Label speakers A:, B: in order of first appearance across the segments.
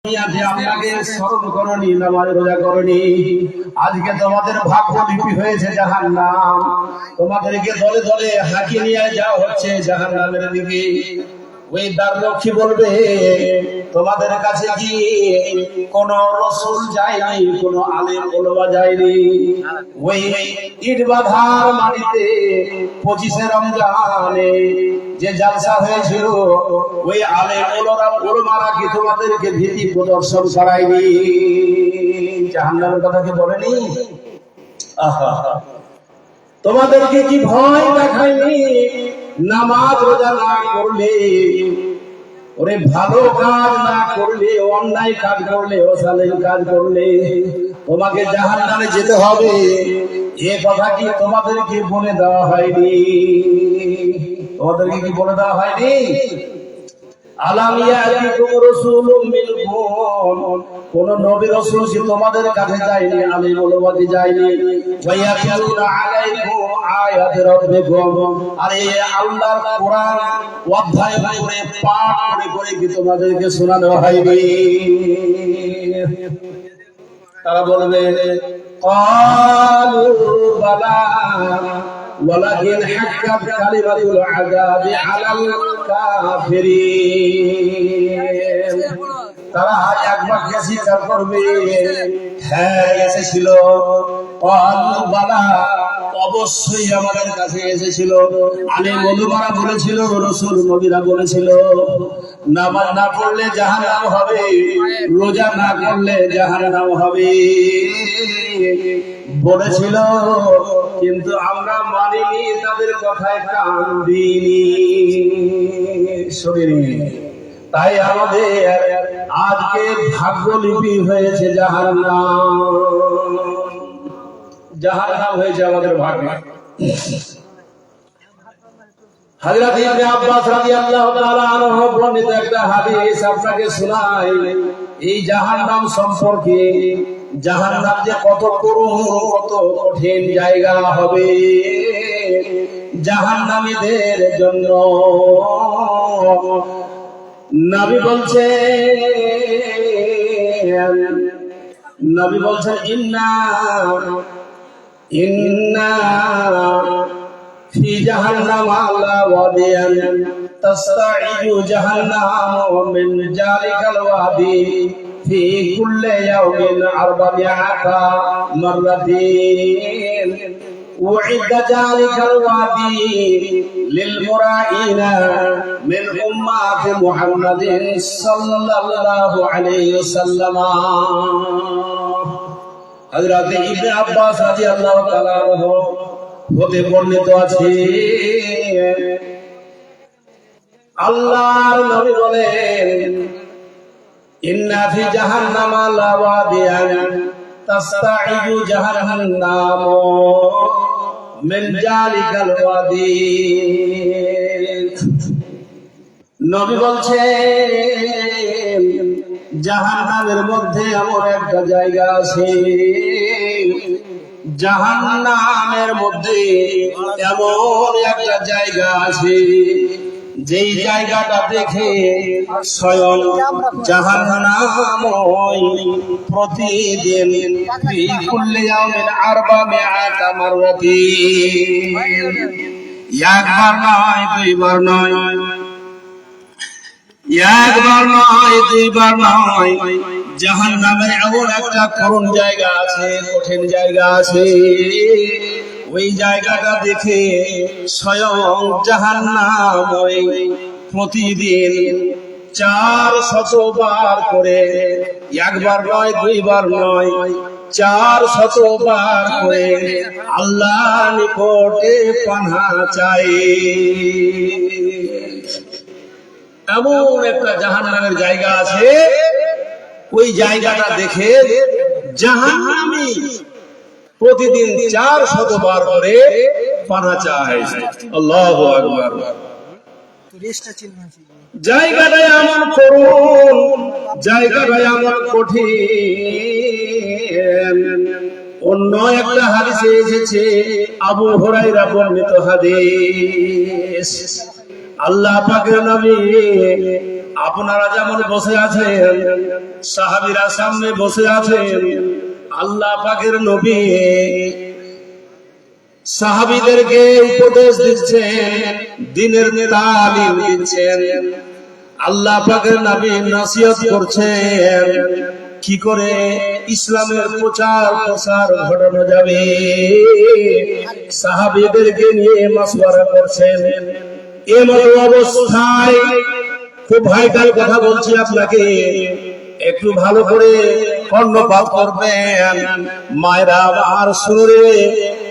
A: আপনাকে স্মরণ করনি, নামাজ রোজা করনি, আজকে তোমাদের ভাগ্য লিপি হয়েছে জাহান্নাম। তোমাদেরকে দলে দলে হাঁকিয়ে নিয়ে যাওয়া হচ্ছে জাহান্নামের দিকে। ওই দ্বাররক্ষী বলবে, তোমাদের কাছে কি কোন রসুল যায়নি, কোন আলেম ওলামা যায়নি? ওই ইট বাঁধার মাটিতে 25শে রমজানে যে জালসা হয়েছিল, ওই আলেম ওলামারা কি তোমাদেরকে ভীতি প্রদর্শন করায়নি? জাহান্নামের কথা কি বলেনি? আহা, তোমাদেরকে কি ভয় দেখায়নি? নামাজ রোজা না করলে, ওরে ভালো কাজ না করলে, অন্যায় কাজ করলে, অশালীন কাজ করলে তোমাকে জাহান্নামে যেতে হবে, এ কথা কি তোমাদেরকে বলে দেওয়া হয়নি? তোমাদেরকে কি বলে দেওয়া হয়নি? কোন নবী রাসূল কি তোমাদের কাছে যায়নি, আলেম ওলামা কি যায়নি? ওয়ায়াতুনা আলাইকুম আয়াতি রাব্বিকুম, আর এই আল্লাহর কোরআন অধ্যায় করে পাঠ করে করে কি তোমাদেরকে শোনানো হয়নি? তারা বলবে ক্বালু বালা ওয়ালাকিন হাক্কাত কালিমাতুল আযাবি আলাল কাফিরিন। তারা একবার স্বীকার করবে, হ্যাঁ এসেছিল। ক্বালু বালা, অবশ্যই আমাদের কাছে এসেছিল। আলেম ওলামারা বলেছিল, রাসূল নবীরা বলেছিল, নামাজ না পড়লে জাহান্নাম হবে, রোজা না করলে জাহান্নাম হবে বলেছিল, কিন্তু আমরা মানিনি, তাদের কথায় কান দিইনি, শুনিনি। তাই আমাদের আজকে ভাগ্যলিপি হয়েছে জাহান্নাম। জাহান্নাম হয়েছে আমাদের ভাগ্য। হযরত ইবনে আব্বাস রাদিয়াল্লাহু তাআলা আনহু বর্ণিত একটা হাদিস আপনাকে শোনাই এই জাহান্নাম সম্পর্কে। জাহান্নাম যে কত করুণ, কত কঠিন জায়গা হবে জাহান্নামীদের জন্য। নবী বলছেন ইন্না ফি জাহান্নামা লাওয়াদিয়ান তাসতাইজু জাহান্নাম মিন জালিকাল ওয়াদি ফি কুল্লি ইয়াউমিন 400 মাররাতিন উইদ্দা জালিকাল ওয়াদি লিল মুরাইনা মিন উম্মাতি মুহাম্মাদিন সাল্লাল্লাহু আলাইহি ওয়াসাল্লাম। হযরত ইবনে আব্বাস রাদিয়াল্লাহু তাআলা আনহু হতে বর্ণিত আছে, আল্লাহর নবী বলেন, ইন্না ফি জাহান্নামা লাওয়াদিয়ান তাসতাইজু জাহান্নাম মিন জালিকাল ওয়াদি। নবী বলছেন, জাহান্নামের মধ্যে এমন একটা জায়গা আছে, জাহান্নামের মধ্যে এমন একটা জায়গা আছে, যেই জায়গাটা দেখে স্বয়ং জাহান্নাম প্রতিদিন ফি কুল্লি ইয়াউমিন 400 মাররাতিন, একবার নয়, দুইবার নয়, একবার নয়, দুইবার নয়, জাহান্নামের এমন একটা করুণ জায়গা আছে, কঠিন জায়গা আছে, ওই জায়গাটা দেখে স্বয়ং জাহান্নাম প্রতিদিন 400 বার করে, একবার নয়, দুইবার নয়, 400 বার করে আল্লাহর নিকটে পানাহ চায়। এমন একটা জাহান্নামের জায়গা আছে, ওই জায়গাটা দেখে জাহান্নামী প্রতিদিন 400 বার করে পানাহ চায়। আল্লাহু আকবার। জায়গাটা এমন করুণ, জায়গাটা এমন কঠিন। অন্য একটা হাদিসে এসেছে, আবু হুরায়রা বর্ণিত হাদিস, আল্লাহ পাকের নবী আপনারা যেমন বসে আছেন, সাহাবীরা সামনে বসে আছেন, আল্লাহ পাকের নবী সাহাবীদেরকে উপদেশ দিচ্ছেন, দ্বীনের তালিম দিচ্ছেন। আল্লাহ পাকের নবী নসিহত করছেন কি করে ইসলামের প্রচার প্রসার ঘটানো যাবে। সাহাবীদেরকে নিয়ে মাশওয়ারা করছেন। এমন অবস্থায় খুব ভাইটাল কথা বলছি আপনাকে, একটু ভালো করে কর্ণপাত করবেন। মায়েরা আমার শুনরে,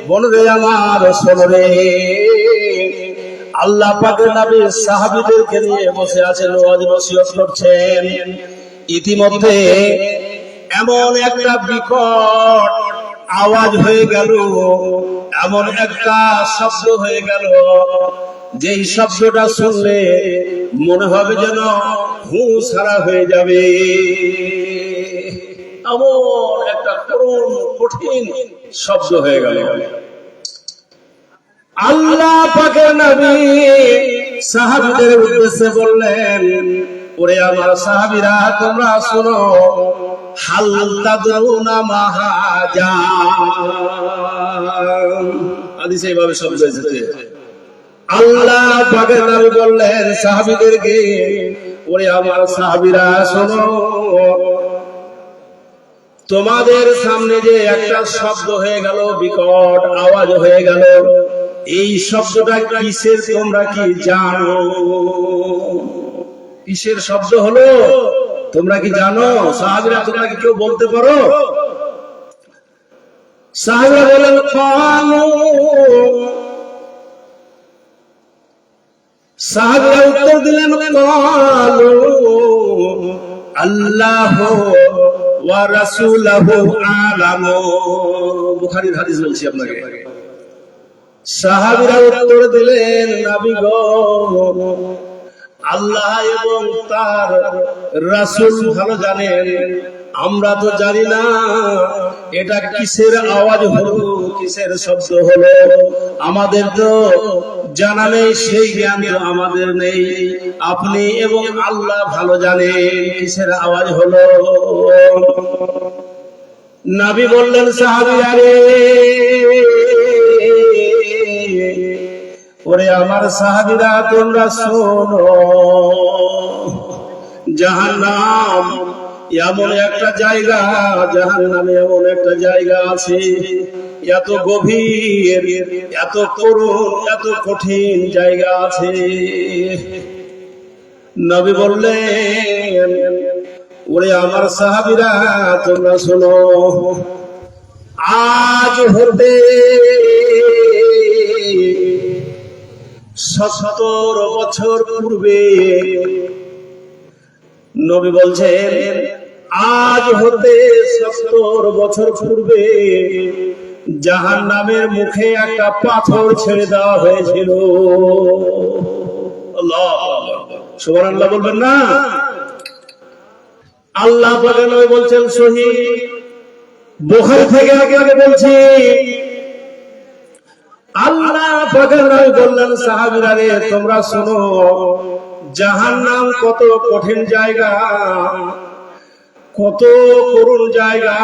A: বোনরে আমার শুনরে, আল্লাহ পাকের নবী সাহাবীদেরকে নিয়ে বসে আছেন, ওয়াজ নসিহত করছেন। ইতিমধ্যে এমন একটা বিকট আওয়াজ হয়ে গেল, এমন একটা শব্দ হয়ে গেল, যেই শব্দটা শুনলে মনে হবে যেন হুঁশ হারা হয়ে যাবে। এমন একটা করুণ কঠিন শব্দ হয়ে গেল। আল্লাহ পাকের নবী সাহাবীদের উদ্দেশ্যে বললেন, ওরে আমার সাহাবীরা, তোমরা শোনো, হাল তাদরুনা মা হাজা। হাদিসে এইভাবে শব্দ এসেছে। আল্লাহ পাকের নবী বললেন সাহাবীদেরকে, ওরে আমার সাহাবীরা শোনো, তোমাদের সামনে যে একটা শব্দ হয়ে গেল, বিকট আওয়াজ হয়ে গেল, এই শব্দটা কিসের তোমরা কি জানো? কিসের শব্দ হলো তোমরা কি জানো? সাহাবীরা, তোমরা কি কেউ বলতে পারো? সাহাবীরা বলেন, কালু। সাহাবীরা উত্তর দিলেন, কালু আল্লাহু ওয়া রাসূলুহু আ'লামু। বুখারীর হাদিস বলছি আপনাকে। সাহাবীরা উত্তর দিলেন, নবী গো, আল্লাহ এবং তার রাসূল ভালো জানেন, আমরা তো জানি না এটা কিসের আওয়াজ হলো, কিসের শব্দ হলো, আমাদের তো জানা নেই, সেই জ্ঞান তো আমাদের নেই। আপনি এবং আল্লাহ ভালো জানেন কিসের আওয়াজ হলো। নবী বললেন, সাহাবীরা রে, ওরে আমার সাহাবীরা, তোমরা শোনো, জাহান্নাম এমন একটা জায়গা, জাহান্নামে এমন একটা জায়গা আছে, এত গভীর, এত করুণ, এত কঠিন জায়গা আছে। নবী বললেন, ওরে আমার সাহাবীরা, তোমরা শোনো, আজ হতে 70 বছর পূর্বে, নবী বলছেন, আজ হতে 70 বছর পূর্বে জাহান্নামের মুখে একটা পাথর ছেড়ে দেওয়া হয়েছিল। আল্লাহ, সুবহানাল্লাহ বলবেন না? আল্লাহ পাকের নবী বলছেন, সহিহ বুখারী থেকে আগে বলছি, আল্লাহ পাকের নবী বললেন, সাহাবীরা রে, তোমরা শোনো, জাহান্নাম কত কঠিন জায়গা, কত করুণ জায়গা,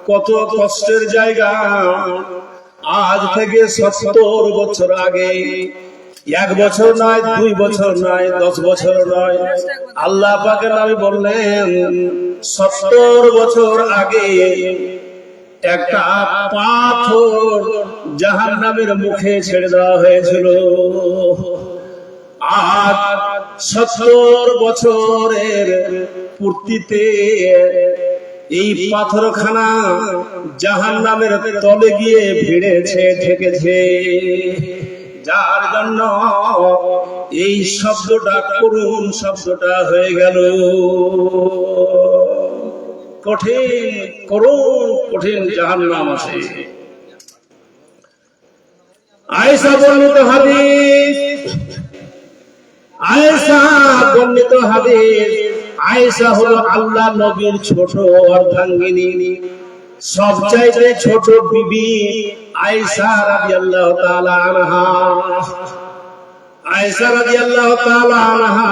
A: কত কষ্টের জায়গা। আজ থেকে 70 বছর আগে, 1 বছর নয়, 2 বছর নয়, 10 বছর নয়, আল্লাহ পাকের নবী বললেন 70 বছর আগে একটা পাথর জাহান্নামের মুখে ছেড়ে দেওয়া হয়েছিল। আজ 70 বছরের পূর্তিতে এই পাথরখানা জাহান্নামের তলে গিয়ে ভিড়েছে, ঠেকেছে, যার জন্য এই শব্দটা, করুণ শব্দটা হয়ে গেল। কঠিন, করুণ, কঠিন জাহান্নাম আছে। আয়েশা বর্ণিত হাদিস, আয়েশা বর্ণিত হাদিস। আয়েশা হলো আল্লাহ নবীর ছোট অর্ধাঙ্গিনী, সবচাইতে ছোট বিবি আয়েশা রাদিয়াল্লাহু তাআলা আনহা। আয়েশা রাদিয়াল্লাহু তাআলা আনহা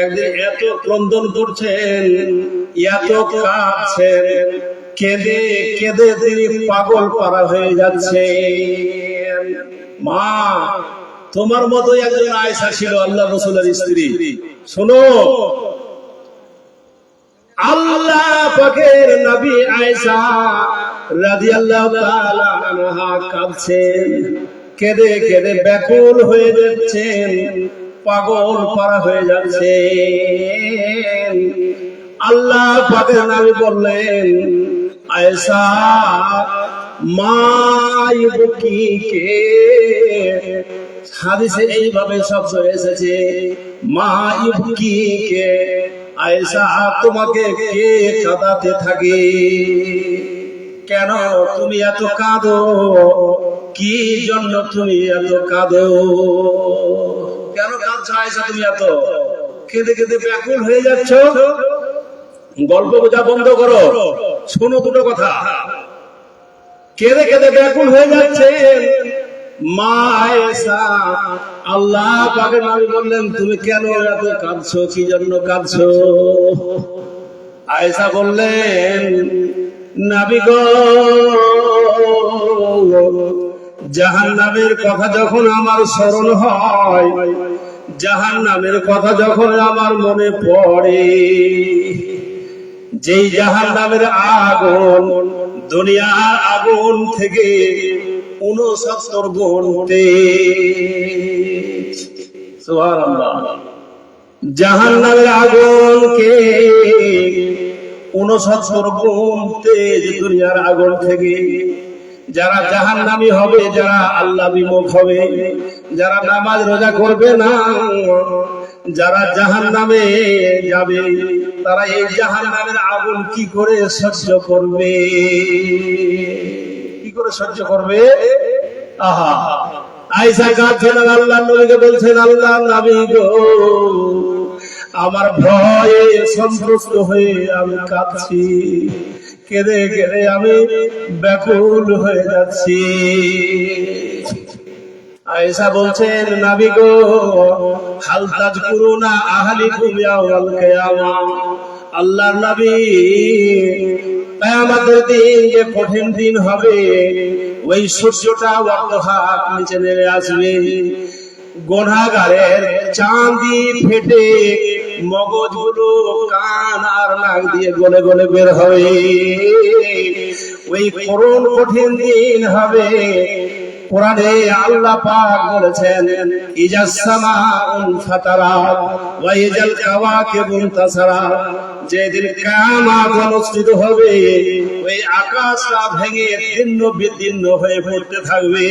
A: একদিন এত ক্রন্দন করছেন, এত কাঁদছেন, কেঁদে কেঁদে তিনি পাগল পারা হয়ে যাচ্ছে। মা, তোমার মতো একজন আয়েশা ছিল আল্লাহ রাসূলের স্ত্রী। শোনো, আল্লাহ পাকের নবী আয়েশা রাদিয়াল্লাহু তাআলা আনহা কাঁদছেন, কেঁদে কেঁদে ব্যাকুল হয়ে যাচ্ছেন, পাগল পারা হয়ে যাচ্ছে। আল্লাহ পাকের নবী বললেন, আয়েশা মা ইবকিকে, হাদিসে এইভাবে শব্দ এসেছে, মা ইবকিকে, আয়েশা তোমাকে কে কাঁদাতে থাকে? কেন তুমি এত কাঁদো? কি জন্য তুমি এত কাঁদো? কেন কাঁদছো আয়েশা? তুমি এত কেঁদে কেঁদে ব্যাকুল হয়ে যাচ্ছ। গল্প বোঝা বন্ধ করো, শোনো দুটো কথা। কেঁদে কেঁদে ব্যাকুল হয়ে যাচ্ছে মা আয়েশা। আল্লাহ পাকের নবী বললেন, তুমি কেন এত কাঁদছো? কি জন্য কাঁদছো? আয়েশা বললেন, নবী গো, জাহান্নামের কথা যখন আমার স্মরণ হয়, জাহান্নামের কথা যখন আমার মনে পড়ে, যেই জাহান্নামের আগুন দুনিয়ার আগুন থেকে 69 গুণ তেজ। সুবহানাল্লাহ। জাহান্নামের আগুনকে 69 গুণ তেজ দুনিয়ার আগুন থেকে। যারা জাহান্নামী হবে, যারা আল্লাহ বিমুখ হবে, যারা নামাজ রোজা করবে না, যারা জাহান্নামে যাবে, তারা এই জাহান্নামের আগুন কি করে সহ্য করবে? কি করে সহ্য করবে? আহা, আয়েশা কাঁদছেন, আল্লাহর নবীকে বলছেন, আল্লাহর নবী গো, আমার ভয়ে সন্ত্রস্ত হয়ে আমি কাঁদছি, কেঁদে কেঁদে আমি ব্যাকুল হয়ে যাচ্ছি। আয়েশা বলছেন, নবী গো, হাল তাজকুরুনা আহলিকুম ইয়াওমাল কিয়ামা। আল্লাহর নবী, কিয়ামতের দিন যে কঠিন দিন হবে, ওই সূর্যটা ওয়াক্তহাত নিচে নেমে আসবে, গুনাহগারের চাঁদি ফেটে মগজগুলো কান আর নাক দিয়ে গলে গলে বের হবে। ওই করুণ কঠিন দিন হবে। কোরআনে আল্লাহ পাক বলেছেন, ইজাস সামাউন ফাতারাত ওয়া ইজাল কাওয়াকিবুন তাসারাত। যেদিন কিয়ামত অনুষ্ঠিত হবে, ওই আকাশটা ভেঙে ছিন্ন বিচ্ছিন্ন হয়ে পড়তে থাকবে।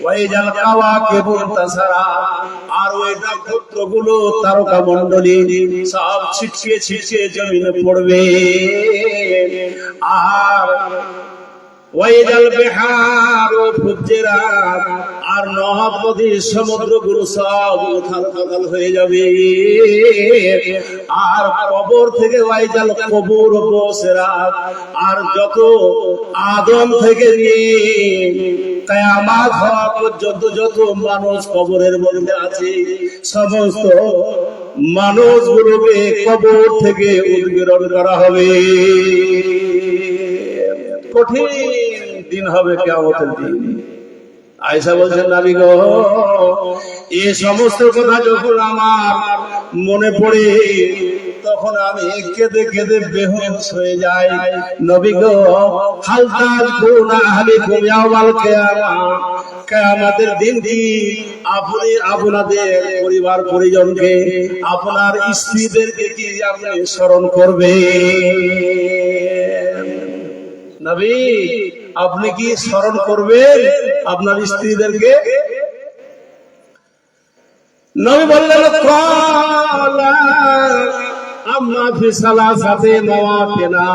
A: ওয়া ইজাল কাওয়াকিবুন তাসারাত, আর ওই নক্ষত্রগুলো তারকা মণ্ডলী সব ছিটকে ছিটকে জমিনে পড়বে। আর ওয়াইদাল বিহারু ফুজ্জিরাত, আর নহর নদী সমুদ্রগুলো সব উথাল হয়ে যাবে। আর কবর থেকে ওয়াইদাল কবুর বুসিরাত, আর যত আদম থেকে নিয়ে কিয়ামত হওয়া পর্যন্ত যত মানুষ কবরের মধ্যে আছে, সমস্ত মানুষগুলোকে কবর থেকে উদ্গীরণ করা হবে। কঠিন দিন হবে কিয়ামতের দিন। আয়েশা বলছেন, নবী গো, এই সমস্ত কথা যখন আমার মনে পড়ে, তখন আমি কেঁদে কেঁদে বেহুশ হয়ে যাই। নবী গো, হাল তাজকুরুনা আহলিকুম ইয়াওমাল কিয়ামা। কিয়ামতের দিন কি আপনি আপনাদের পরিবার পরিজনকে, আপনার স্ত্রীদেরকে কি আপনি স্মরণ করবেন? নবী, আপনি কি স্মরণ করবেন আপনার স্ত্রীদেরকে? নবী বললেন, ক্বালা আম্মা ফি সালাসাতি মাওয়াতিনা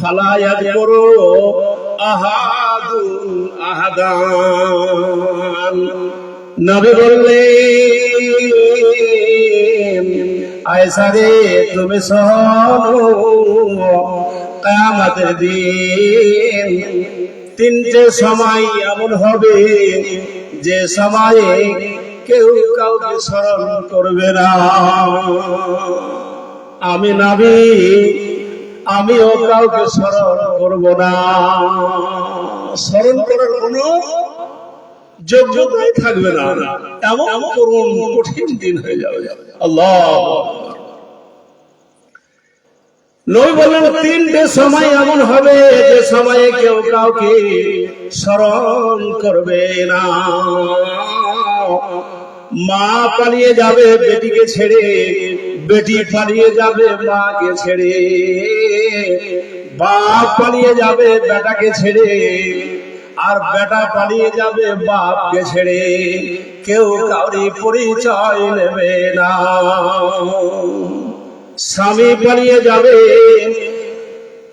A: ফালা ইয়াযকুরু আহাদুন আহাদান। নবী বললেন, আয়েশা রে, তুমি শোনো, কিয়ামতের দিন 3টে সময় এমন হবে, যে সময়ে কেউ কাউকে স্মরণ করবে না। আমি নবী, আমিও কাউকে স্মরণ করব না। স্মরণ করার কোন যোগ্যতাই থাকবে না, এমন করুন কঠিন দিন হয়ে যাবে। আল্লাহ নবী বললেন, তিনটে সময় এমন হবে যে সময়ে কেউ কাউকে স্মরণ করবে না। মা পালিয়ে যাবে বেটিকে ছেড়ে, বেটি পালিয়ে যাবে মাকে ছেড়ে, বাপ পালিয়ে যাবে বেটাকে ছেড়ে, আর বেটা পালিয়ে যাবে বাপকে ছেড়ে। কেউ কাউরি পরিচয় নেবে না। স্বামী পালিয়ে যাবে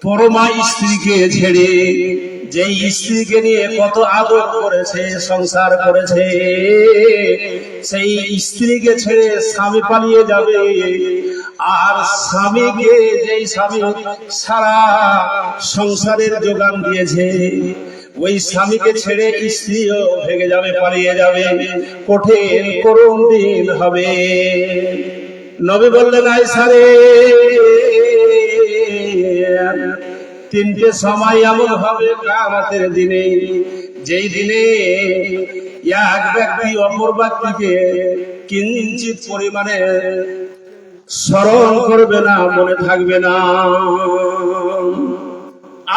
A: পরমা স্ত্রীকে ছেড়ে, যেই স্ত্রীকে নিয়ে কত আদর করেছে, সংসার করেছে, সেই স্ত্রীকে ছেড়ে স্বামী পালিয়ে যাবে। আর স্বামীকে, যেই স্বামী সারা সংসারের যোগান দিয়েছে, ওই স্বামীকে ছেড়ে স্ত্রীও ভেগে যাবে, পালিয়ে যাবে। কঠিন করুণ দিন হবে। নবী বললেন, আয়েশা রে, তিনটে সময় এমন হবে কিয়ামতের দিনে, যেই দিনে এক ব্যক্তি অপর ব্যক্তিকে কিঞ্চিত পরিমাণে স্মরণ করবে না, মনে থাকবে না।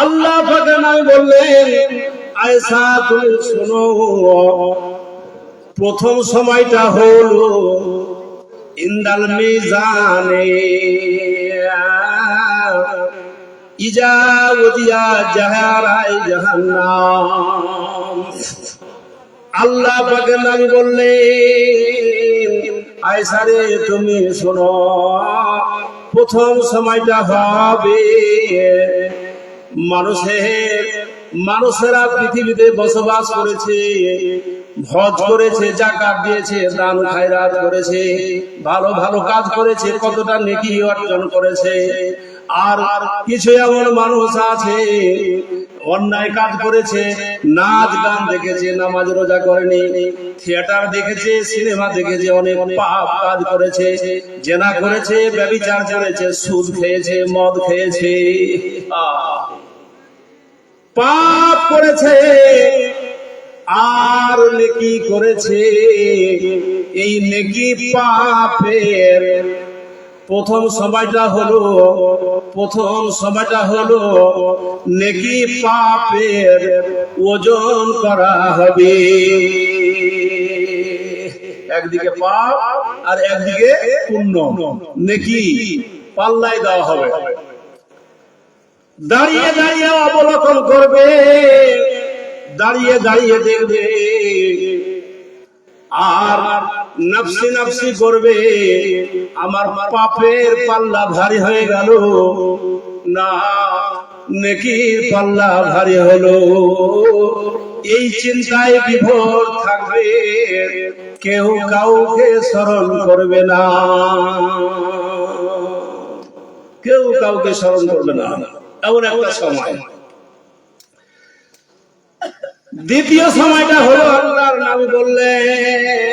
A: আল্লাহ পাক নবী বললেন, আয়েশা তুমি শোনো, প্রথম সময়টা হলো ইন্দাল মিজানে ইজা ওদিয়া জাহারাই জাহান্নাম। আল্লাহ পাকের নবী বললেন, আয়েশা রে তুমি শোনো, প্রথম সময়টা হবে মানুষেরা পৃথিবীতে বসবাস করেছে, হজ করেছে, যাকাত দিয়েছে, দান খায়রাত করেছে, ভালো ভালো কাজ করেছে, কতটা নেকি অর্জন করেছে। আর কিছু এমন মানুষ আছে অন্যায় কাজ করেছে, নাচ গান দেখেছে, নামাজ রোজা করেনি, থিয়েটার দেখেছে, সিনেমা দেখেছে, অনেক পাপ কাজ করেছে, জেনা করেছে, ব্যভিচার করেছে, সুদ খেয়েছে, মদ খেয়েছে, পাপ করেছে আর নেকি করেছে। এই নেকি পাপের প্রথম সময়টা হলো নেকি পাপের ওজন করা হবে। একদিকে পাপ আর একদিকে পুণ্য, নেকি পাল্লায় দেওয়া হবে। দাঁড়িয়ে দাঁড়িয়ে অবলোকন করবে, দাঁড়িয়ে দাঁড়িয়ে দেখবে, আর নফসি নফসি করবে, আমার পাপের পাল্লা ভারী হয়ে গেল না নেকির পাল্লা ভারী হলো। এই চিন্তায় বিভোর থাকবে, কেউ কাউকে স্মরণ করবে না, কেউ কাউকে স্মরণ করবে না, এমন একটা সময়। দ্বিতীয় সময়টা হলো, আল্লাহর নবী বললেন,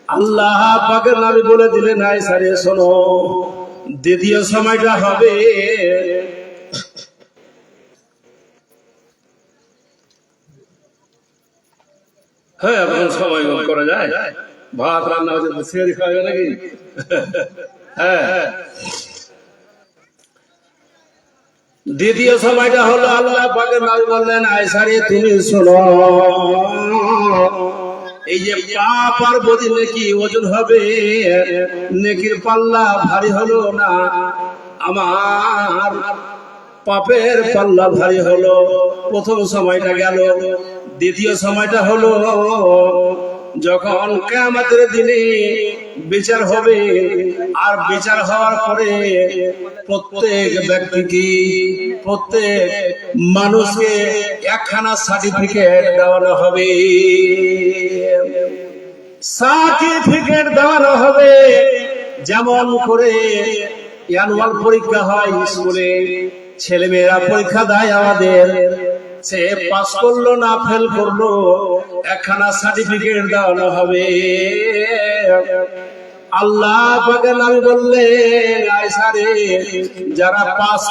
A: আল্লাহ পাকের নবী বলে দিলেন, আয়েশা রে শোনো, দ্বিতীয় সময়টা হবে হ্যাঁ, এখন সময় করা যায়, ভাত রান্না হচ্ছে, সেহরি খাওয়া যাবে নাকি? হ্যাঁ, দ্বিতীয় সময়টা হলো, আল্লাহ পাকের নবী বললেন, আয়েশা রে তুমি শোনো, এই যে পাপ আর বদি নেকি ওজন হবে, নেকির পাল্লা ভারী হলো না, আমার পাপের পাল্লা ভারী হলো। প্রথম সময়টা গেল। দ্বিতীয় সময়টা হলো যখন কিয়ামতের দিনে বিচার হবে, আর বিচার হওয়ার পরে প্রত্যেক ব্যক্তিকে, প্রত্যেক মানুষকে একখানা সার্টিফিকেট দেওয়ানো হবে, সার্টিফিকেট দেওয়ানো হবে। যেমন করে অ্যানুয়াল পরীক্ষা হয় স্কুলে, ছেলেমেয়েরা পরীক্ষা দেয় আমাদের, সে পাস করলো না ফেল করলো, একখানা সার্টিফিকেট দেওয়ানো হবে। আল্লাহ পাকের নবী বললেন, আয়েশা রে, যারা পাস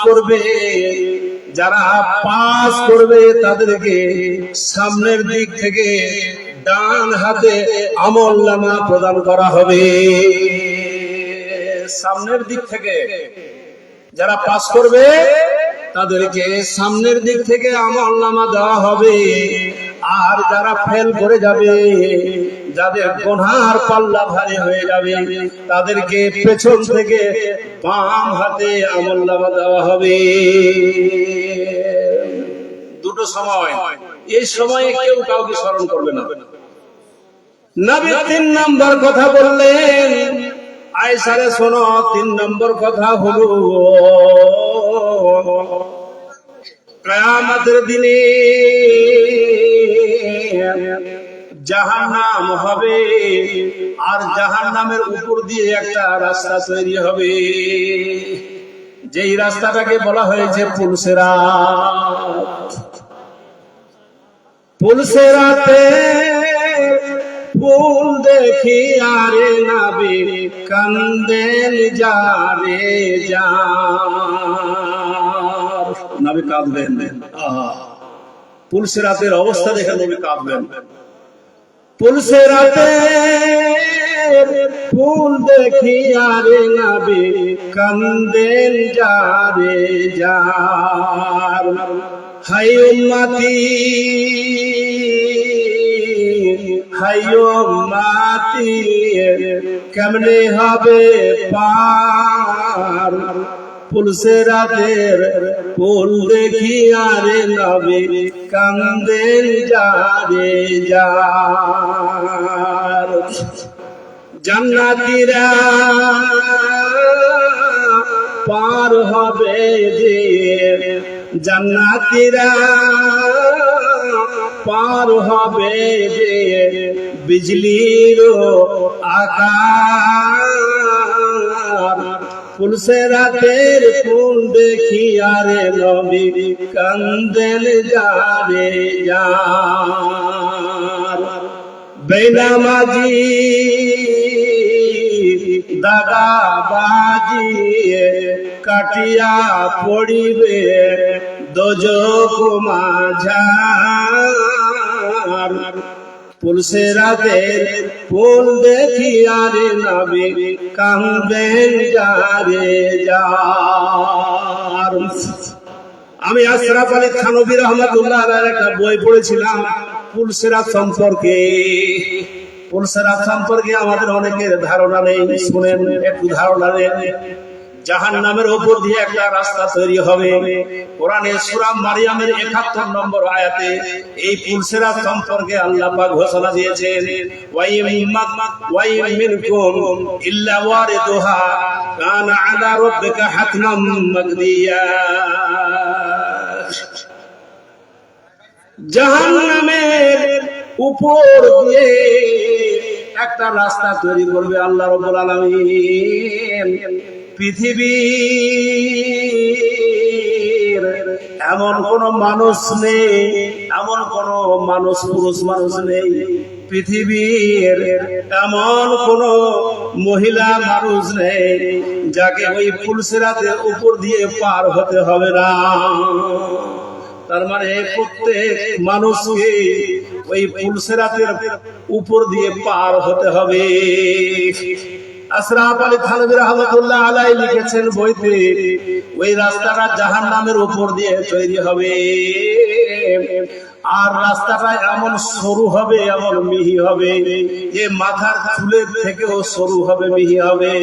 A: করবে তাদেরকে সামনের দিক থেকে ডান হাতে আমলনামা প্রদান করা হবে। সামনের দিক থেকে যারা পাস করবে তাদেরকে সামনের দিক থেকে আমলনামা দেওয়া হবে। আর যারা ফেল করে যাবে, যাদের গুনার পাল্লা ভারী হয়ে যাবে, তাদেরকে পেছন থেকে বাম হাতে আমলনামা দেওয়া হবে। দুটো সময়, এই সময়ে কেউ কাউকে স্মরণ করবে না। নবী 3 নম্বর কথা বললেন, আয়েশা রে শোনো, 3 নম্বর কথা হলো কিয়ামতের দিনে জাহান্নাম হবে, আর জাহান্নামের উপর দিয়ে একটা রাস্তা তৈরি হবে, যেই রাস্তাটাকে বলা হয়েছে পুলসিরাত। পুলসিরাতে ফুল দেখি আরে নবী কান্দেন যারে যার। নবী কাঁদবেন। পুলসিরাতের অবস্থা দেখে নবী কাঁদবেন। পুলসিরাতে ফুল দেখি আরে নবী কান্দেন যারে যার। হায় উম্মতি হায় উম্মতি কেমনে হবে পার, পুলসিরাতের ফুল দেখি আরে নবী কান্দেন যারে যার। জান্নাতীরা পার হবে যে, জান্নাতীরা পার হবে যে বিজলির আকার। পুলসিরাতের ফুল দেখি আরে নবী কান্দেন যারে যার। বেনামাজি দাগাবাজি কাটিয়া পড়িবে দোজখ মাঝার। পুলসিরাতের ফুল দেখি আরে নবী কান্দেন যারে যার। আমি আশরাফ আলী থানভী রাহমাতুল্লাহ আলাইহির একটা বই পড়েছিলাম পুলসিরাত সম্পর্কে। পুলসিরাত সম্পর্কে আমাদের অনেকের ধারণা নেই, শুনেন একটু ধারণা নেন। জাহান্নামের উপর দিয়ে একটা রাস্তা তৈরি হবে। কোরআনে সূরা মারইয়ামের ৭১ নম্বর আয়াতে এই পুলসিরাত সম্পর্কে আল্লাহ পাক ঘোষণা দিয়েছেন, ওয়া মিনকুম ইল্লা ওয়ারিদুহা কানা আলা রাব্বিকা হাতমান মাকদিয়া। জাহান্নামের উপর দিয়ে একটা রাস্তা তৈরি করবে আল্লাহ রাব্বুল আলামিন। পৃথিবীর এমন কোন মানুষ নেই, এমন কোন মানুষ পুরুষ মানুষ নেই, পৃথিবীর এমন কোন মহিলা মানুষ নেই যাকে ওই পুলসিরাতের উপর দিয়ে পার হতে হবে না। তার মানে প্রত্যেক মানুষকে ওই পুলসিরাতের উপর দিয়ে পার হতে হবে। আশরাফ আলী থানভী রাহমাতুল্লাহ আলাইহি লিখেছেন বইতে, ওই রাস্তাটা জাহান্নামের উপর দিয়ে তৈরি হবে। আর রাস্তাটা এমন সরু হবে, এমন মিহি হবে যে মাথার চুলের থেকেও সরু হবে, মিহি হবে।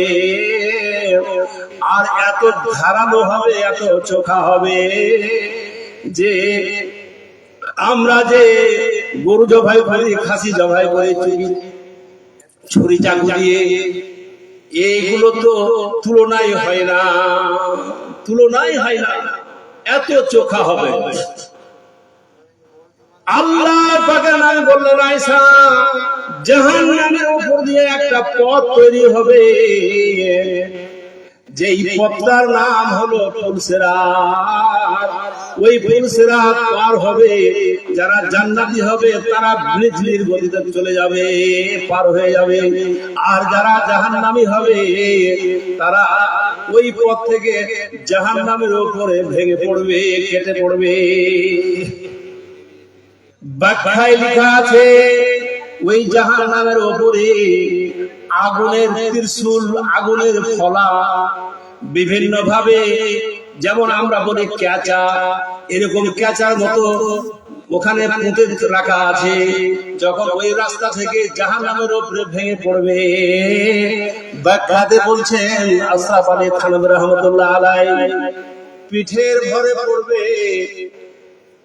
A: আর এত ধারালো হবে, এত চোখা হবে যে আমরা যে গরু জবাই করি, খাসি জবাই করি ছুরি চাকু দিয়ে, এইগুলো তো তুলনাই হয় না, তুলনাই হয় না, এত চোখা হবে। আল্লাহ পাকের নামে বললেন, আয়েশা, জাহান্নামের উপর দিয়ে একটা পথ তৈরি হবে, যেই পথটার নাম হলো পুলসিরাত। ওই পুল সিরাত পার হবে, যারা জান্নাতি হবে তারা ব্রিজের গতিতে চলে যাবে, পার হয়ে যাবে। আর যারা জাহান্নামী হবে তারা ওই পথ থেকে জাহান্নামের উপরে ভেঙে পড়বে, কেটে পড়বে। ব্যাখ্যায় লেখা আছে ওই জাহান্নামের উপরে আগুনের ত্রিশূল, আগুনের ফলা বিভিন্ন ভাবে, যেমন আমরা বলি ক্যাচা, এরকম ক্যাচার মতো ওখানে পুঁতে রাখা আছে। যখন ওই রাস্তা থেকে জাহান্নামের উপরে ভেঙে পড়বে, ব্যাখ্যাতে বলছেন আশরাফ আলী থানভী রহমাতুল্লাহ আলাইহি, পিঠের ভরে পড়বে,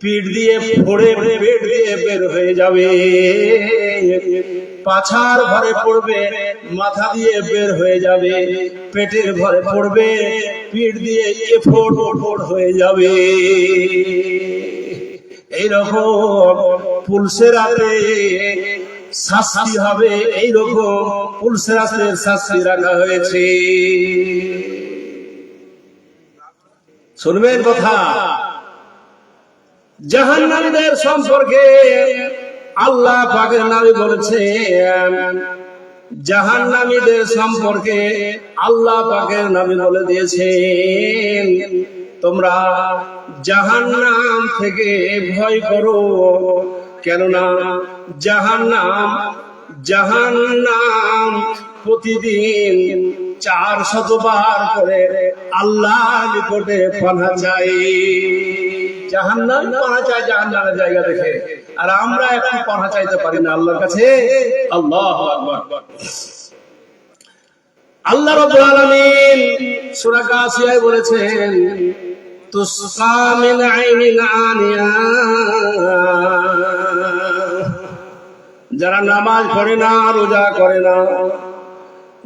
A: পিঠ দিয়ে ফোড়ে পেট দিয়ে বের হয়ে যাবে, পাছার ভরে পড়বে, মাথা দিয়ে বের হয়ে যাবে, পেটের ভরে পড়বে, পিঠ দিয়ে এফোড় ওফোড় হয়ে যাবে। এইরকম পুলসেরাতে শাস্তি হবে, এইরকম পুলসেরাতের শাস্তি রাখা হয়েছে। শুনবেন কথা। জাহান্নামীদের সম্পর্কে আল্লাহ পাকের নবী বলেছেন, জাহান্নামীদের সম্পর্কে আল্লাহ পাকের নবী বলে দিয়েছেন, তোমরা জাহান্নাম থেকে ভয় করো, কেননা জাহান্নাম প্রতিদিন 400 বার করে আল্লাহর নিকটে পানা চাই। জাহান্নাম পানা চায় জাহান্নামের জায়গা দেখে, আর আমরা এখন পানা চাইতে পারি না আল্লাহর কাছে। আল্লাহু আকবার। আল্লাহ রাব্বুল আলামিন সূরা কাসিয়ায় বলেছেন, তুসকা মিন আইনিন আনিয়া, যারা নামাজ পড়ে না, রোজা করে না,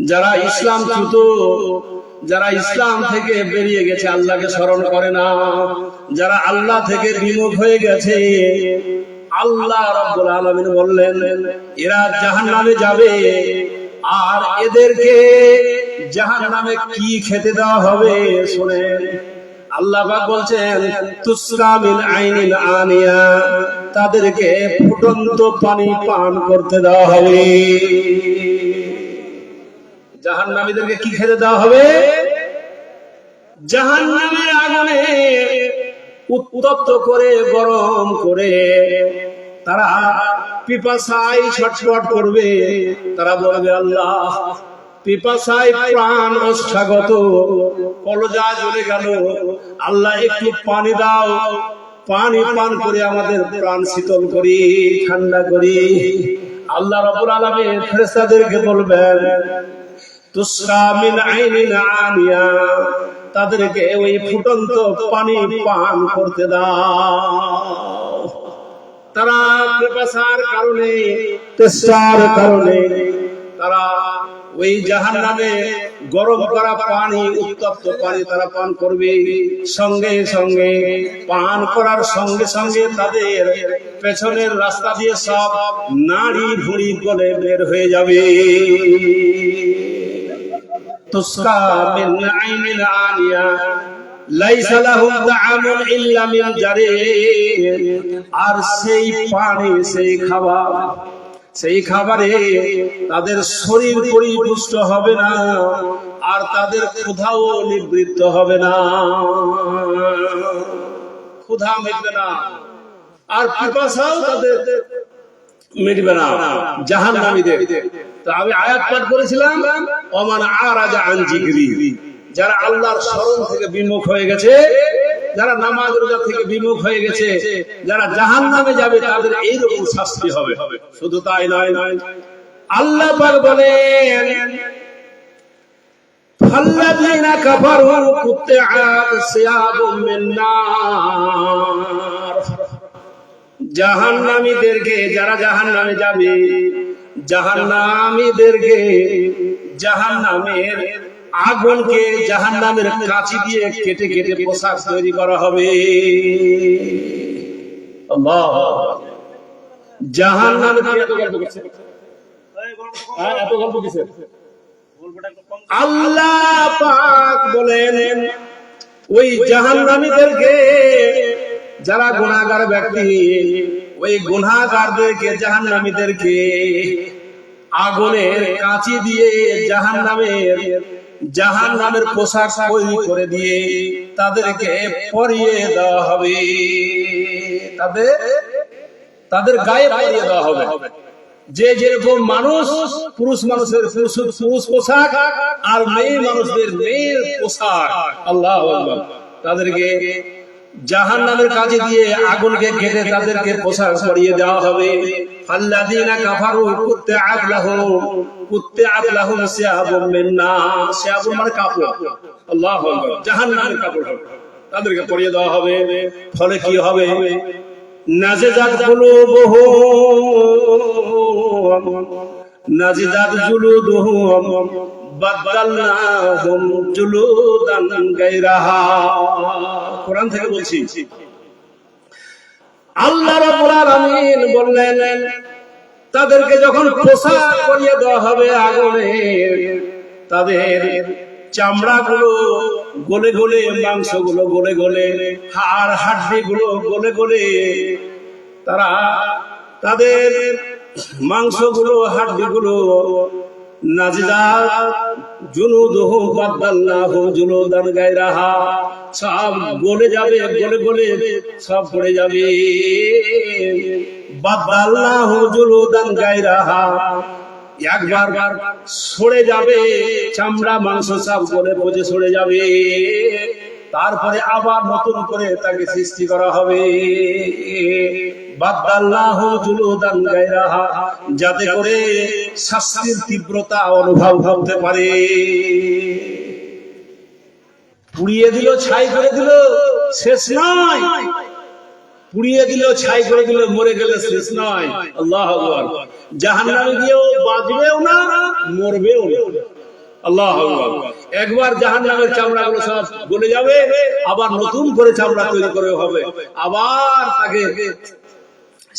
A: যারা ইসলামচ্যুত, যারা ইসলাম থেকে বেরিয়ে গেছে, আল্লাহকে স্মরণ করে না, যারা আল্লাহ থেকে বিমুখ হয়ে গেছে, আল্লাহ রাব্বুল আলামিন বললেন এরা জাহান্নামে যাবে। আর এদেরকে জাহান্নামে কি খেতে দেওয়া হবে শুনেন, আল্লাহ পাক বলছেন তুসকা মিন আইনিন আনিয়া, তাদেরকে ফুটন্ত পানি পান করতে দেওয়া হবে। জাহান্নামীদেরকে কি খেতে দেওয়া হবে? জাহান্নামের আগুনে উত্তপ্ত করে, গরম করে তারা পিপাসায় ছটফট করবে। তারা বলবে আল্লাহ, পিপাসায় প্রাণ ওষ্ঠাগত, কলজা জ্বলে গেল, আল্লাহ একটু পানি দাও, পানি পান করে আমাদের প্রাণ শীতল করি, ঠান্ডা করি। আল্লাহ রাব্বুল আলামিন ফেরেশতাদেরকে বলবেন তুসকা মিন আইনিন আনিয়া, তাদেরকে ওই ফুটন্ত পানি পান করতে দাও। তারা পিপাসার কারণে, তেষ্টার কারণে তারা ওই জাহান্নামে গরম করা পানি, উত্তপ্ত পানি তারা পান করবে। সঙ্গে সঙ্গে পান করার সঙ্গে সঙ্গে তাদের পেছনের রাস্তা দিয়ে সব নাড়ি ভুঁড়ি গলে বের হয়ে যাবে। তুসকা মিন আইনিন আনিয়া লাইসা লাহুম তাআমুন ইল্লা মিন জারির, আর সেই পানি, সেই খাবার, সেই খাবারে তাদের শরীর পরিপুষ্ট হবে না, আর তাদের ক্ষুধাও নিবৃত্ত হবে না, ক্ষুধা মিটবে না, আর পিপাসাও তাদের মিটবে না জাহান্নামীদের। তো আমি আয়াত পাঠ করেছিলাম, ওমান আরাজা আন জিকরি, যারা আল্লাহর স্মরণ থেকে বিমুখ হয়ে গেছে, যারা নামাজ রোজা থেকে বিমুখ হয়ে গেছে, যারা জাহান্নামে যাবে, তাদের এইরকম শাস্তি হবে। শুধু তাই নয়, আল্লাহ পাক বলেন ফাল্লাযীনা কাফারু কুত্তিআত সিয়াবুম মিন নার, জাহান্নামীদেরকে, যারা জাহান্নামে যাবে, জাহান্নামীদেরকে জাহান্নামের আগুনকে জাহান্নামের কাঁচি দিয়ে কেটে কেটে পোশাক তৈরি করা হবে। আল্লাহ, জাহান্নামে এত গল্প করছে, এত গল্প কিসে? আল্লাহ পাক বলেন ওই জাহান্নামীদেরকে যারা গুনাহগার ব্যক্তি ওই গুনাহগারদেরকে জাহান্নামীদেরকে আগুনের কাঁচি দিয়ে জাহান্নামের পোশাক তৈরি করে দিয়ে তাদেরকে পরিয়ে দেওয়া হবে, তাদের গায়ে পরিয়ে দেওয়া হবে। যে যেরকম মানুষ, পুরুষ মানুষের পুরুষ পোশাক আর মেয়ে মানুষদের মেয়ের পোশাক, আল্লাহু আকবার, তাদেরকে জাহান্নামের কাছে দিয়ে আগুনকে ঘেটে তাদেরকে পোশাক পরিয়ে দেওয়া হবে। আল্লাযীনা কাফারু কুত্তিআত লাহুম সিয়াবুম মিন নার, সিয়াবুম মানে কাপড়, আল্লাহু আকবার, জাহান্নামের কাপড় তাদেরকে পরিয়ে দেওয়া হবে। ফলে কি হবে? নাজিজাত জুলুদুহুম বাদদালনাহুম জুলুদান গায়রাহা। কোরআন থেকে বলছি। আল্লাহ রাব্বুল আলামিন বললেন, তাদেরকে যখন পোশাক পরিয়ে দেওয়া হবে আগুনে, তাদের চামড়াগুলো গলে গলে, মাংসগুলো গলে গলে, হাড় হাড্ডিগুলো গলে গলে, তারা তাদের মাংসগুলো হাড্ডিগুলো নাজিজাত জুলুদুহুম বাদদালনাহুম জুলুদান গায়রাহা, সব গলে যাবে, গলে গলে সব পড়ে যাবে। বাদদালনাহুম জুলুদান গায়রাহা, একবার সরে যাবে, চামড়া মাংস সব গলে পচে সরে যাবে। তারপরে আবার নতুন করে তাকে সৃষ্টি করা হবে। বাদদালনাহু জুলুদান গায়রাহা, যাতে করে শাস্তির তীব্রতা অনুভব করতে পারে। পুড়িয়ে দিল, ছাই করে দিল, শেষ নয়। পুড়িয়ে দিল, ছাই করে দিল, মরে গেলে শেষ নয়। আল্লাহু আকবার। জাহান্নামে গিয়েও বাঁচবেও না, মরবেও না। আল্লাহু আকবার। একবার জাহান্নামের চামড়াগুলো সব গলে যাবে, আবার নতুন করে চামড়া তৈরি করে হবে, আবার তাকে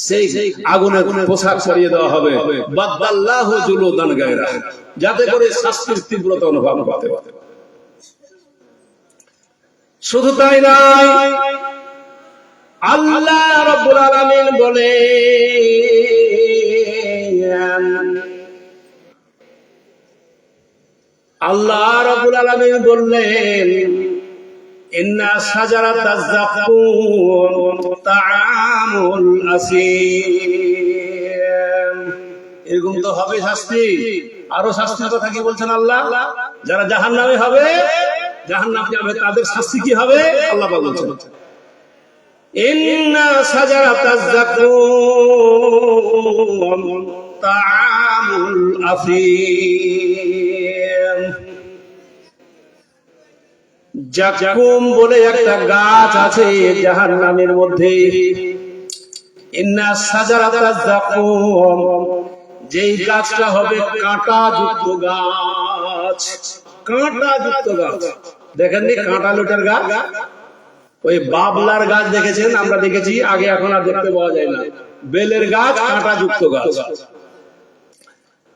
A: সেই আগুনের পোশাক পরিয়ে দেওয়া হবে। বাদদালনাহু জুলুদান গায়রাহা, যাতে করে শাস্তির তীব্রতা অনুভব করতে পারে। শুধু তাই নয়, আল্লাহ রাব্বুল আলামিন বলেন, আল্লাহ রাব্বুল আলামিন বললেন, ইন্না শাজারাতাজ যাকুম তাআমুল আসিম। এরকম তো হবে শাস্তি, আরো শাস্তির কথা কি বলছেন আল্লাহ? যারা জাহান্নামে হবে, জাহান্নামে যাবে, তাদের শাস্তি কি হবে আল্লাহ পাক বলছেন, ইন্না শাজারাতাজ যাকুম তাআমুল আসিম। যাকুম বলে একটা গাছ আছে জাহান্নামের মধ্যে। ইন্না শাজারাতাজ যাকুম, যেই গাছটা হবে কাঁটা যুক্ত গাছ, কাঁটা যুক্ত গাছ। দেখেননি কাঁটা লুটের গাছ? ওই বাবলার গাছ দেখেছেন? আমরা দেখেছি আগে, এখন আর দেখতে পাওয়া যায় না। বেলের গাছ কাঁটা যুক্ত গাছ।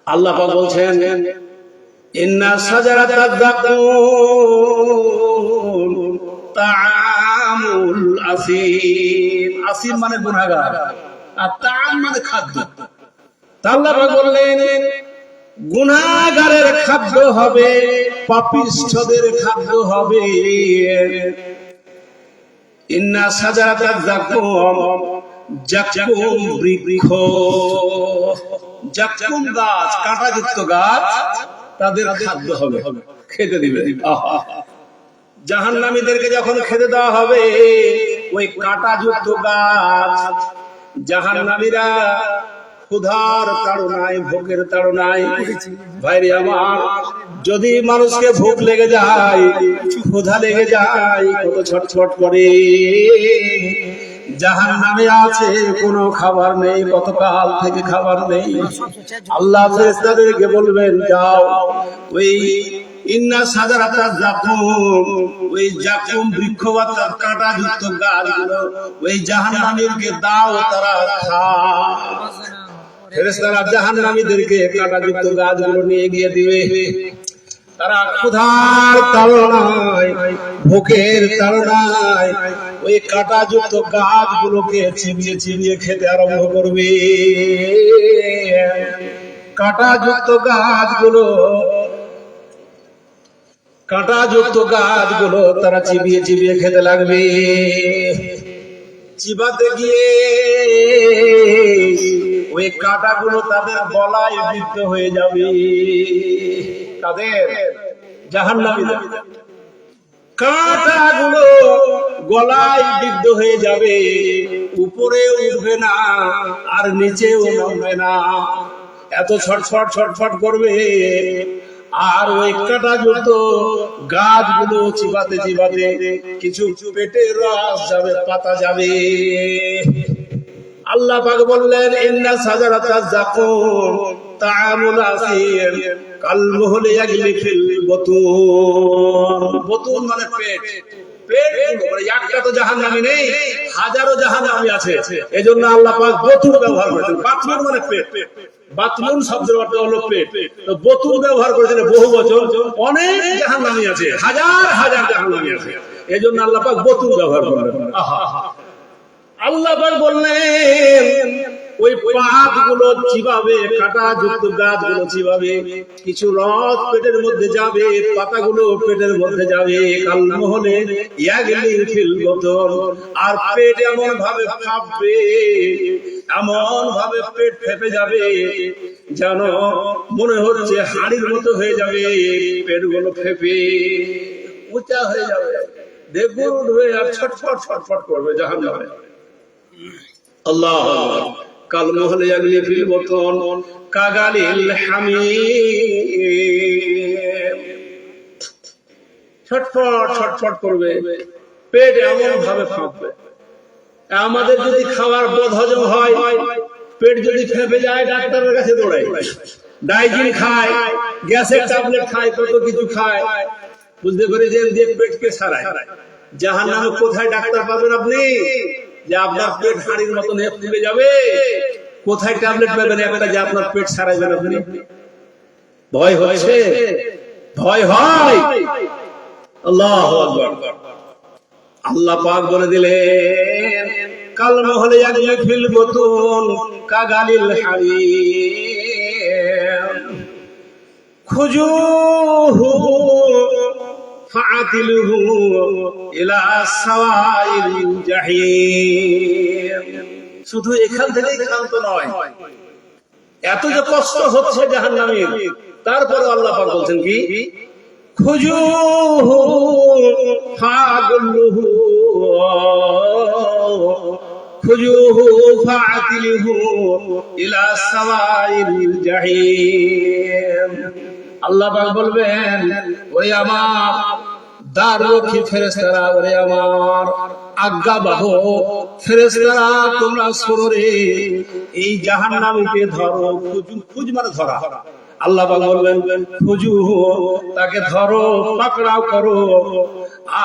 A: আল্লাহ পাক বলছেন, ইন্না শাজারাতাজ যাকুম তাআমুল আসিম। আসিম মানে গুনাহগার, আর তাআম মানে খাদ্য। আল্লাহ পাক বললেন, গুনাহগারের খাদ্য হবে, পাপিষ্ঠদের খাদ্য হবে। ইন্না শাজারাতাজ যাকুম, যাকুম বৃক্ষ, যাকুম গাছ, কাঁটাযুক্ত গাছ, তাদের খাদ্য হবে, খেতে দিবে। জাহান্নামীদেরকে যখন খেতে দেওয়া হবে ওই কাঁটাযুক্ত গাছ, জাহান্নামীরা ক্ষুধার তাড়নায়, ভোগের তাড়নায়, ভাইরে আমার, যদি মানুষকে ভোগ লেগে যায়, ক্ষুধা লেগে যায়, কত ছটছট করে। জাহান্নামে আছে, কোনো খাবার নেই, গতকাল থেকে খাবার নেই। আল্লাহ ফেরেশতাদেরকে বলবেন, যাও ওই ইন্না শাজারাতাজ যাকুম, ওই যাকুম বৃক্ষ বা তার কাঁটা যুক্ত গাছগুলো ওই জাহান্নামীদেরকে দাও, তারা খায়। ফেরেশতারা জাহান্নামীদেরকে কাঁটা যুক্ত গাছগুলো নিয়ে গিয়ে দিবে। তারা ক্ষুধার তাড়নায়, ভোকের তাড়নায় ওই কাঁটাযুক্ত গাছগুলোকে চিবিয়ে চিবিয়ে খেতে আরম্ভ করবে। কাঁটাযুক্ত গাছগুলো তারা চিবিয়ে চিবিয়ে খেতে লাগবে। চিবাতে গিয়ে ওই কাঁটাগুলো তাদের গলায় বিদ্ধ হয়ে যাবে। তাদের জাহান্নামীদের কাঁটাগুলো গলায় বিদ্ধ হয়ে যাবে, উপরে উঠবে না আর নিচেও নামবে না, এত ছটফট ছটফট করবে। আর ওই কাঁটাযুক্ত গাছগুলো চিবাতে চিবাতে কিছু পেটের রস যাবে, পাতা যাবে। আল্লাহ পাক বললেন, ইন্না সাজারাতাজ যাকুম তা'আমুল আসির কালমুহলি ইয়াগলি ফিল বুতুন। বুতুন মানে পেট। পেট মানে একটা তো জাহান্নামী নেই, হাজারো জাহান্নামী আছে। এজন্য আল্লাহ পাক বুতুন ব্যবহার করেছেন। বাতলুন মানে পেট। বাতলুন শব্দের অর্থ হলো পেট। তো বুতুন ব্যবহার করেছেন বহু বচন। অনেক জাহান্নামী আছে, হাজার হাজার জাহান্নামী আছে। এজন্য আল্লাহ পাক বুতুন ব্যবহার করলেন। আল্লাহ পাক বললেন, ওই পাতগুলো চিবাবে, কাঁটাযুক্ত গাছগুলো চিবাবে, কিছু রস পেটের মধ্যে যাবে, পাতাগুলো পেটের মধ্যে যাবে। কালমুহলি ইয়াগলি ফিল বুতুন। আর পেট এমন ভাবে ফাঁপবে, এমন ভাবে পেট ফেপে যাবে যেন মনে হচ্ছে হাড়ির মতো হয়ে যাবে। পেটগুলো ফেপে উঁচা হয়ে যাবে, দেবগুরু উঠবে আর ছটফট ছটফট করবে জাহান্নামে। আল্লাহ কালমুহলি ইয়াগলি ফিল বুতুন কাগালিল হামিম। ছটফট ছটফট করবে, পেট এমন ভাবে ফাঁপবে। আমাদের যদি খাবার বদহজম হয়, পেট যদি ফেঁপে যায়, ডাক্তারের কাছে দৌড়াই, ডাইজিন খায়, গ্যাসের ট্যাবলেট খায়, কত কিছু খায়, বুঝতে পেরেছেন, যে পেটকে সারায়। জাহান্নামে কোথায় ডাক্তার পাবেন আপনি যে আপনার পেট হাড়ির মতন ফুলে যাবে? কোথায় ট্যাবলেট পাবেন একটা যে আপনার পেট সারাইবেন আপনি? ভয় হচ্ছে, ভয় হয়। আল্লাহু আকবার। আল্লাহ পাক বলে দিলেন, কালমুহলি ইয়াগলি ফিল বুতুন কাগালিল হামিম খুজুহু ফাআতিলুহু ইলা সাওয়াইল জাহিম। শুধু এখান থেকেই ক্ষান্ত নয়, এত যে কষ্ট হচ্ছে জাহান্নামীর, তারপরে আল্লাহ পাক বলছেন কি, খুজুহু ফাগুলুহু খুজুহু ফাআতিলুহু ইলা সাওয়াইল জাহিম। আল্লাহ পাক বলবেন, ওরে আমার দ্বাররক্ষী ফেরেশতারা, ওরে আমার আজ্ঞাবাহক ফেরেশতারা, তোমরা শোনো রে, এই জাহান্নামীকে ধরো। খুজ মানে ধরা। আল্লাহ পাক বলবেন, খুজুহু, তাকে ধরো, পাকড়াও করো,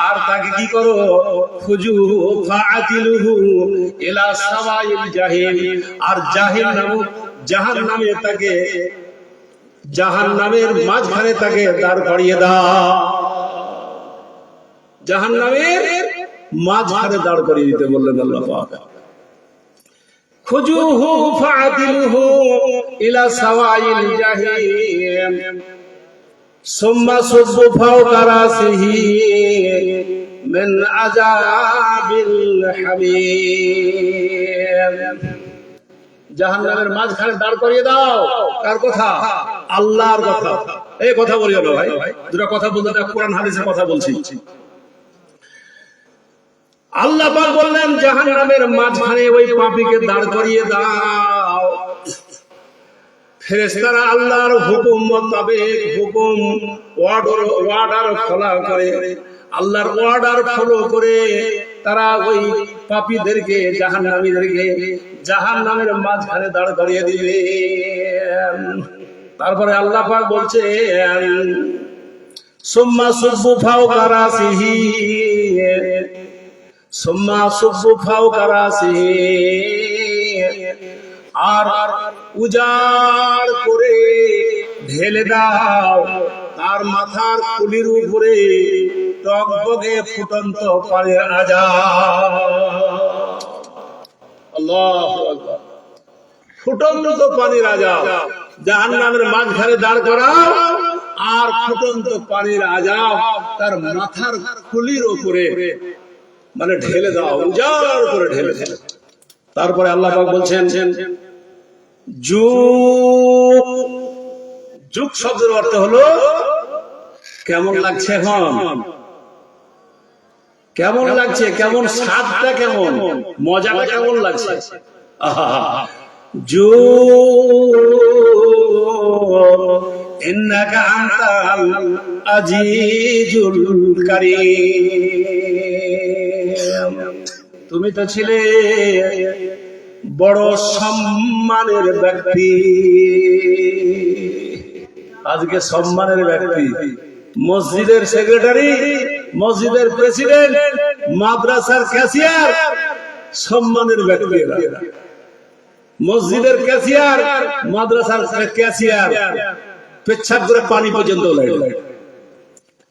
A: আর তাকে কি করো, খুজুহু ফাআতিলুহু ইলা সাওয়াইল জাহিম। আর জাহান্নামে তাকে, জাহান্নামের মাঝখানে তাকে দাঁড় করিয়ে দাও। জাহান্নামের মাঝখানে দাঁড় করিয়ে দিতে বললেন আল্লাহ পাক। খুজুহু ফাআতিলুহু ইলা সাওয়াইল জাহিম সুম্মা সুব্বু ফাওকা রাসিহি মিন আযাবিল হামিম। জাহান্নামের মাঝখানে দাঁড় করিয়ে দাও। কার কথা? আল্লাহর কথা। এই কথা বলিও না ভাই, দুটো কথা বলতে কোরআন হাদিসের কথা বলছি। আল্লাহ পাক বললেন, জাহান্নামের মাঝখানে ওই পাপীকে দাঁড় করিয়ে দাও। ফেরেশতারা আল্লাহর হুকুম মোতাবেক, হুকুম অর্ডার ফলো করে, আল্লাহর অর্ডার ফলো করে তারা ওই পাপীদেরকে, জাহান্নামীদেরকে জাহান্নামের মাঝখানে দাঁড় করিয়ে দিবে। তারপরে আল্লাহ পাক বলছেন, সুম্মা সুব্বু ফাওকা রাসিহি, সুম্মা সুব্বু ফাওকা রাসিহি, আর উজাড় করে ঢেলে দাও আর মাথার খুলির উপরে টকবগে ফুটন্ত পানির আযাব। আল্লাহু আকবার। ফুটন্ত পানির আযাব, জাহান্নামের মাঝখানে দাঁড় করাও আর ফুটন্ত পানির আযাব তার মাথার খুলির উপরে মানে ঢেলে দাও, উজাড় করে ঢেলে দাও। তারপরে আল্লাহ পাক বলছেন যুগ, যুগ শব্দের অর্থ হলো কেমন লাগছে এখন, কেমন লাগছে, কেমন স্বাদটা, কেমন মজাটা কেমন লাগছে। ইন্নাকা আনতাল আজিজুল কারীম, তুমি তো ছিলে বড় সম্মানের ব্যক্তি। আজকে সম্মানের ব্যক্তি মসজিদের সেক্রেটারি, মসজিদের প্রেসিডেন্ট, মাদ্রাসার ক্যাশিয়ার, সম্মানের ব্যক্তি। মসজিদের ক্যাশিয়ার, মাদ্রাসার ক্যাশিয়ার, পেচ্ছাপ করে পানি পর্যন্ত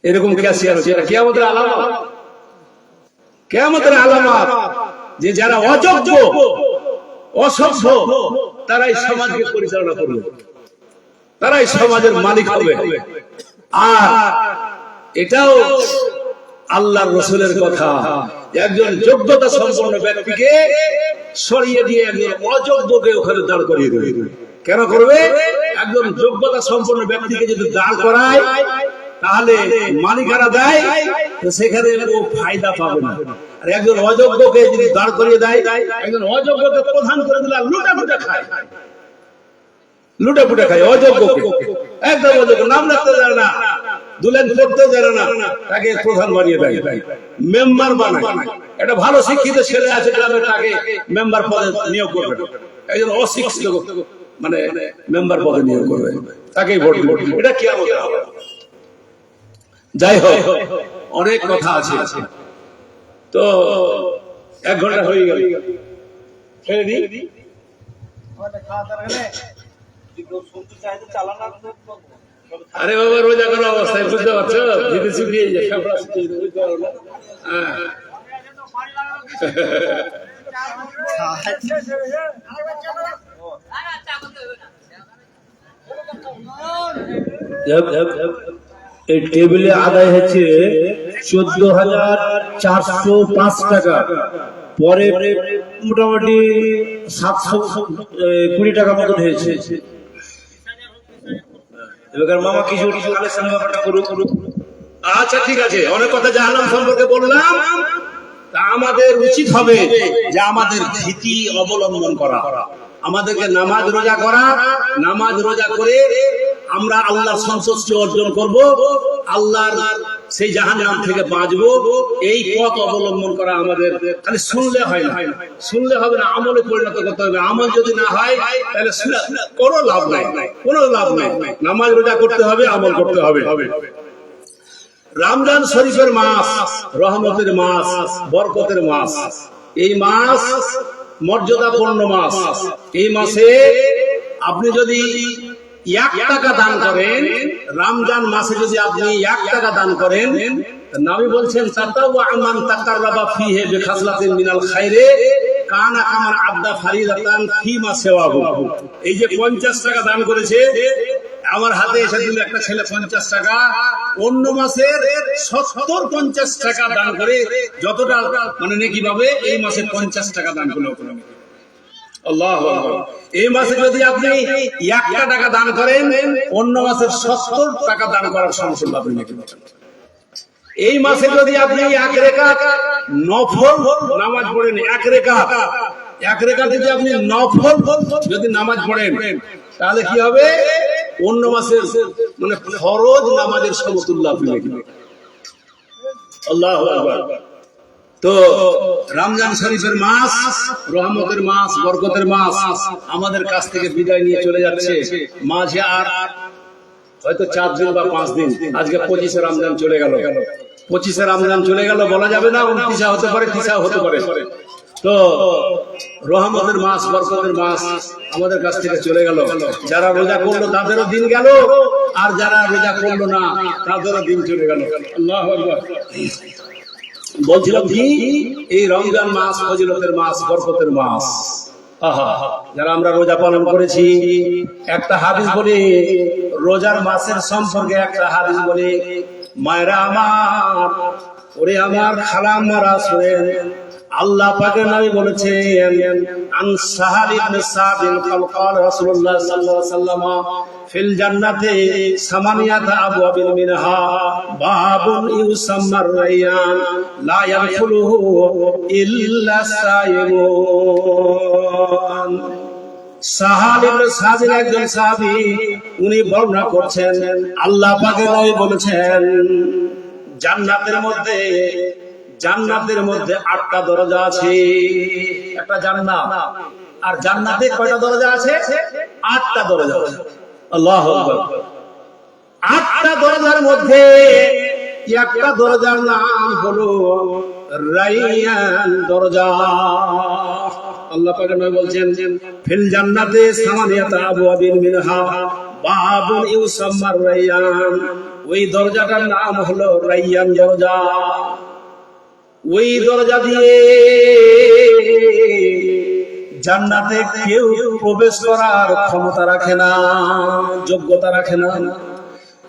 A: এরকম ক্যাশিয়ার হচ্ছে। এটা কিয়ামতের আলামত, কিয়ামতের আলামত যে যারা অযোগ্য অসভ্য তারাই সমাজকে পরিচালনা করবে, তারাই সমাজের মালিক হবে। আর এটাও আল্লাহর রাসূলের কথা, একজন যোগ্যতা সম্পন্ন ব্যক্তিকে সরিয়ে দিয়ে একজন অযোগ্যকে ওখানে দাঁড় করিয়ে দেবে। কেন করবে? একজন যোগ্যতা সম্পন্ন ব্যক্তিকে যদি দাঁড় করায় তাহলে মালিকানা দেয়, সেখানে ও ফায়দা পাবে না। আর একজন অযোগ্যকে যদি দাঁড় করিয়ে দেয়, একজন অযোগ্যকে প্রধান করে দিলে লুটাপুটা খায়, লুটাপুটা খায় অযোগ্যকে, একদম অযোগ্য, নাম রাখতে জানে না, দুলেন করতে জানে না, তাকে প্রধান বানিয়ে দেয়, মেম্বার বানায়। একটা ভালো শিক্ষিত ছেলে আছে গ্রামে, তাকে মেম্বার পদে নিয়োগ করবে। একজন অশিক্ষিত মানে মেম্বার পদে নিয়োগ করবে, তাকেই ভোট দিবে। এটা কি হবে? যাই হোক, অনেক কথা আছে। তো 1 ঘন্টা হয়ে গেল, ছেড়ে দিই। আরে বাবা, রোজা করার অবস্থায় বুঝতে পারছো, বিদেশি দিয়ে বুঝতে পারো না।
B: এই টেবিলে আদায় হচ্ছে 14,405 টাকা, পরে মোটামুটি 720 টাকা মতন হয়েছে। এবার মামা কিছু ব্যাপারটা করুক।
A: আচ্ছা ঠিক আছে, অনেক কথা জাহান্নাম সম্পর্কে বললাম। তা আমাদের উচিত হবে যে আমাদের ভীতি অবলম্বন করা, আমাদেরকে নামাজ রোজা করা, নামাজ রোজা করে আমরা আল্লাহর সন্তুষ্টি অর্জন করব, আল্লাহর সেই জাহান্নাম থেকে বাঁচবো। এই পথ অবলম্বন করা আমাদের খালি শুনলে হয় না, শুনলে হবে না, আমলে পরিণত করতে হবে। আমল যদি না হয় তাহলে কোনো লাভ নাই, কোনো লাভ নাই। নামাজ রোজা করতে হবে, আমল করতে হবে। রমজান শরীফের মাস রহমতের মাস, বরকতের মাস। এই মাস মর্যাদাপূর্ণ মাস। এই মাসে আপনি যদি 1 টাকা দান করেন, রমজান মাসে যদি আপনি 1 টাকা দান করেন, নবী বলছেন তাতাওয়া মান তাকাররাবা ফিহি বিখাসলাতিন মিনাল খায়রে কানা কামান আবদা ফারিদাতান ফিমা সিওয়াহু। এই যে 50 টাকা দান করেছে, আমার হাতে এসে দিল একটা ছেলে 50 টাকা, অন্য মাসের 70-50 টাকা দান করে যতটা মানে নেকি পাবে, এই মাসে 50 টাকা দান করলে আল্লাহু আকবার। এই মাসে যদি আপনি 1 টাকা দান করেন, অন্য মাসের 70 টাকা দান করার সমস্যা আপনি নেকি পাবেন। এই মাসে যদি আপনি 1 রাকাত নফল নামাজ পড়েন, 1 রাকাত যদি আপনি নফল যদি নামাজ পড়েন, তাহলে কি হবে? অন্য মাসের মানে ফরজ নামাজের সমতুল্য আপনি নেকি পাবেন। আল্লাহু আকবার। তো রমজান শরীফের মাস রহমতের মাস, বরকতের মাস আমাদের কাছ থেকে বিদায় নিয়ে চলে যাচ্ছে। মাঝে আর হয়তো 4 দিন বা 5 দিন। আজকে 25শে রমজান চলে গেল, 25শে রমজান চলে গেল, বলা যাবে না 29 হতে পারে, 30 হতে পারে। তো রহমতের মাস, বরকতের মাস আমাদের কাছ থেকে চলে গেল। যারা রোজা করলো তাদেরও দিন গেল, আর যারা রোজা করলো না তাদেরও দিন চলে গেল। আল্লাহু আকবার। বলছিলাম কি, এই রমজান মাস ফজিলতের মাস, বরকতের মাস। আহা, যারা আমরা রোজা পালন করেছি, একটা হাদিস বলি রোজার মাসের সম্পর্কে, একটা হাদিস বলি, মায়েরা আমার, ওরে আমার খালাম্মারা শুনেন, আল্লাহ পাকের নবী বলেছেন, আন সাহাল ইবনে সাদ ক্বাল রাসূলুল্লাহ সাল্লাল্লাহু আলাইহি ওয়াসাল্লাম ফিল জান্নাতি সামানিয়াতা আবওয়াবিন মিনহা বাবুন ইউসাম্মার রায়্যান লা ইয়াদখুলুহু ইল্লা সায়িমুন। সাহাল ইবনে সাদের একজন সাহাবী, উনি বর্ণনা করছেন, আল্লাহ পাকের নবী বলেছেন, জান্নাতের মধ্যে 8টা দরজা আছে। একটা জান্নাত, আর জান্নাতে কয়টা দরজা আছে? 8টা দরজা আছে। আল্লাহু আকবার। 8টা দরজার মধ্যে একটা দরজার নাম হলো রায়্যান দরজা। আল্লাহ পাকের নবী বলছেন, ফিল জান্নাতে সামানিয়াতা আবওয়াবিন মিনহা বাবুন ইউসাম্মার রায়্যান। ওই দরজাটার নাম হলো রায়্যান দরজা। ওই দরজা দিয়ে জান্নাতে কেউ প্রবেশ করার ক্ষমতা রাখে না, যোগ্যতা রাখে না।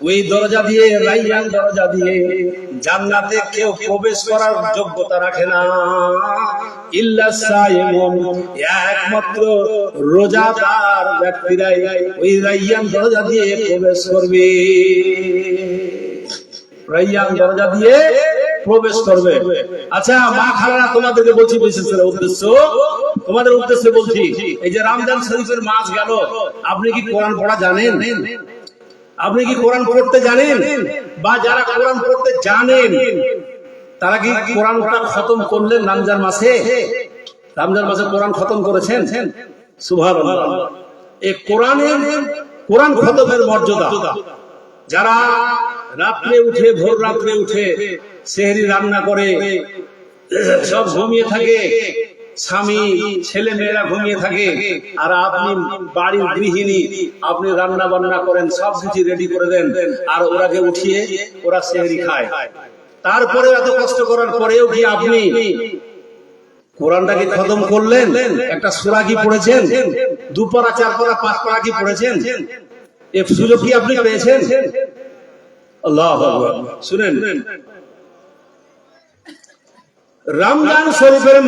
A: ওই দরজা দিয়ে, রায়্যান দরজা দিয়ে জান্নাতে কেউ প্রবেশ করার যোগ্যতা রাখে না, ইল্লা সায়িমুন, একমাত্র রোজাদার ব্যক্তিরাই ওই রায়্যান দরজা দিয়ে প্রবেশ করবে। রায়্যান দরজা দিয়ে প্রবেশ করবে। আচ্ছা মা খালারা, তোমাদেরকে বলছি বিশেষ উদ্দেশ্য, তোমাদের উদ্দেশ্যে বলছি, এই যে রমজান শরীফের মাস গেল, আপনি কি কোরআন পড়া জানেন? আপনি কি কোরআন পড়তে জানেন? বা যারা কোরআন পড়তে জানেন তারা কি কোরআনটা খতম করলেন রমজান মাসে? রমজান মাসে কোরআন খতম করেছেন? সুবহানাল্লাহ। এই কোরআন খতমের মর্যাদা, যারা রাত্রে উঠে, ভোর রাত্রে উঠে সেহরি রান্না করে, সব ঘুমিয়ে থাকে, স্বামী ছেলে মেয়েরা ঘুমিয়ে থাকে, আর আপনি বাড়ির গৃহিণী, আপনি রান্না বান্না করেন, সব কিছু রেডি করে দেন, আর ওরাকে উঠিয়ে ওরা সেহরি খায়। তারপরে এত কষ্ট করার পরেও কি আপনি কোরআনটাকে খতম করলেন? একটা সূরা কি পড়েছেন? 2 পারা, 4 পারা, 5 পারা কি পড়েছেন? এই সুযোগ কি আপনি পেয়েছেন? আল্লাহু আকবার। শুনেন, রমজান শরীফের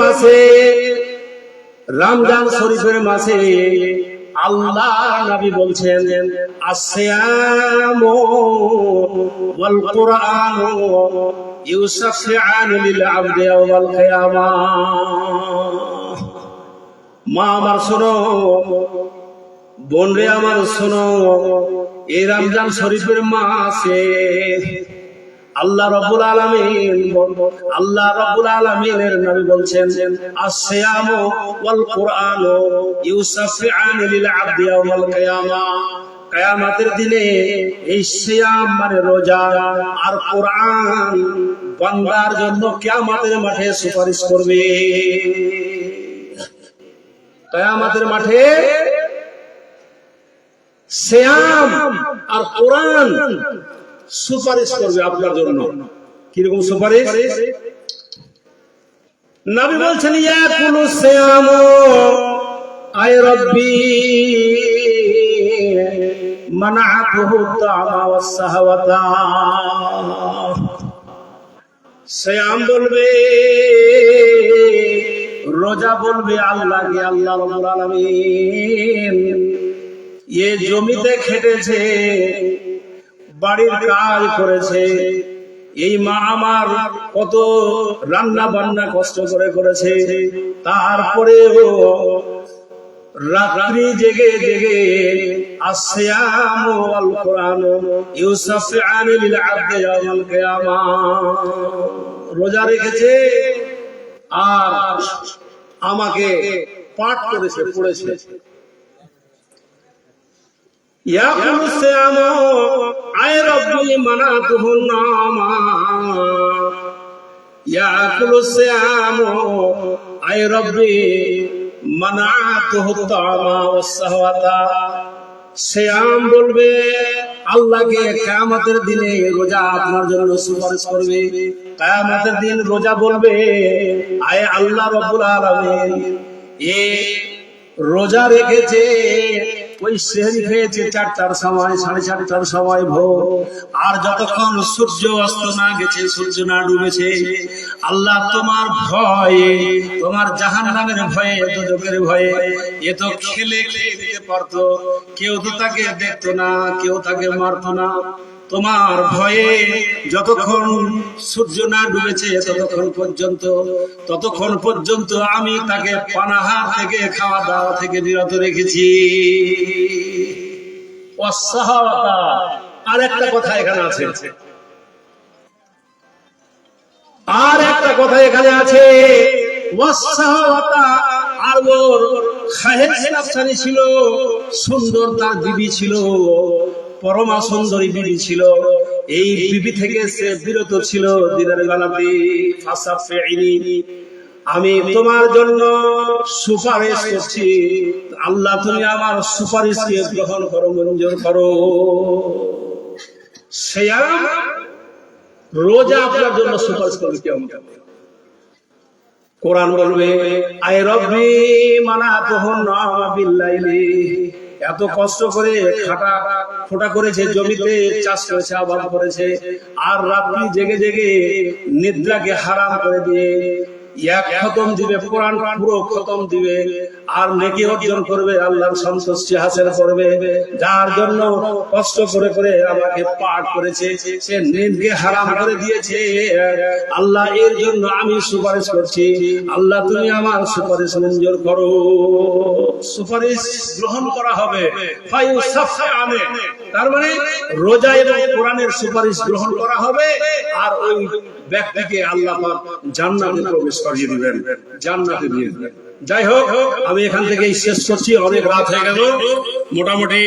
A: মাসে আল্লাহ নবী বলছেন, আসসিয়ামু ওয়াল কুরআনু ইউসাফিআন লিল আবদি ইয়াওমাল কিয়ামাহ। মা আমার শোনো, বোন রে আমার শোনো, এই রমজান শরীফের মাসে আল্লাহ রাব্বুল আলামিনের নবী বলছেন, আসসিয়ামু ওয়াল কুরআনু ইউসাফিআন লিল আবদি ইয়াওমাল কিয়ামাহ। কিয়ামতের দিনে এই সিয়াম মানে রোজা আর কোরআন বান্দার জন্য কিয়ামতের মাঠে সুপারিশ করবে। কিয়ামতের মাঠে সিয়াম আর কোরআন সুপারিশ করবে আপনার জন্য। কিরকম সুপারিশ? নবী বলছেন, ইয়াকুলু সিয়াম আয় রব্বি মানাআতুহু তা'আমা ওয়াস সাহাওয়াতা। সিয়াম বলবে, রোজা বলবে আল্লাহকে, আল্লাহ রাব্বুল আলামিন এ জমিতে খেটেছে, বাড়ির কাজ করেছে, এই মা আমার কত রান্না বান্না কষ্ট করে করেছে, তারপরেও রাত্রি জেগে জেগে আসসিয়াম ওয়াল কুরআন ইউসাফিআন লিল আবদি ইয়াওমাল কিয়ামাহ, রোজা রেখেছে আর আমাকে পাঠ করেছে, পড়েছে। ইয়াকুলু সিয়াম আয় রব্বি মানাতুহু নামা, ইয়াকুলু সিয়াম আয় রব্বি মানাতুহু তাআমা ওয়াস সাহওয়াতা, সিয়াম বলবে আল্লাহকে কিয়ামতের দিনে রোজা আপনার জন্য সুপারিশ করবে। কিয়ামতের দিন রোজা বলবে আয় আল্লাহ রাব্বুল আলামিন, এ রোজা রেখেছে, ওই সেহরি খেয়েছে 4টার সময়, 4:30টার সময় ভোর, আর যতক্ষণ সূর্য অস্ত না গেছে, সূর্য না ডুবেছে, আল্লাহ তোমার ভয়ে, তোমার জাহান্নামের ভয়ে, দোজখের ভয়ে, এ তো খেলে খেয়ে দিতে পারতো, কেউ তো তাকে দেখতো না, কেউ তাকে মারতো না, তোমার ভয়ে যতক্ষণ সূর্য না ডুবেছে ততক্ষণ পর্যন্ত আমি তাকে পানাহার থেকে, খাওয়া দাওয়া থেকে বিরত রেখেছি। অসাহাওয়াতা, আর একটা কথা এখানে আছে, আর একটা কথা এখানে আছে, অসাহাওয়াতা, আর ওর খাহেস নাফসানি ছিল, সুন্দর তার বিবি ছিল, পরমা সুন্দরী বিবি ছিল, এই বিবি থেকে সে বিরত ছিল দিনের বেলাতে। ফাসাফিনি, আমি তোমার জন্য সুপারিশ করছি, আল্লাহ তুমি আমার সুপারিশকে গ্রহণ করো, মঞ্জুর করো। সিয়াম, রোজা আপনার জন্য সুপারিশ করবে কিয়ামত। কোরআন বলবে আয় রব্বি মানাতুহু নাওমা বিল্লাইলি, এত কষ্ট করে খাটা খোটা করেছে, জমিতে চাষ করেছে, আবাদ করেছে, আর রাত্রি জেগে জেগে নিদ্রাকে হারাম করে দিয়ে এক খতম দিবে, কোরআন পুরো খতম দিবে, আর নেকি অর্জন করবে, আল্লাহর সন্তুষ্টি হাসিল করবে। যার জন্য কষ্ট করে করে আমাকে পাঠ করেছে, সে নিদকে হারাম করে দিয়েছে, আল্লাহ এর জন্য আমি সুপারিশ করছি, আল্লাহ তুমি আমার সুপারিশ মঞ্জুর করো। সুপারিশ গ্রহণ করা হবে, ফায়ুসাফফানে, তার মানে রোজা এবং কোরআনের সুপারিশ গ্রহণ করা হবে, আর ওই ব্যক্তিকে আল্লাহ পাক জান্নাতে প্রবেশ করিয়ে দিবেন, জান্নাতে দিয়ে দিবেন। যাই হোক, আমি এখান থেকেই শেষ করছি, অনেক রাত হয়ে গেল মোটামুটি।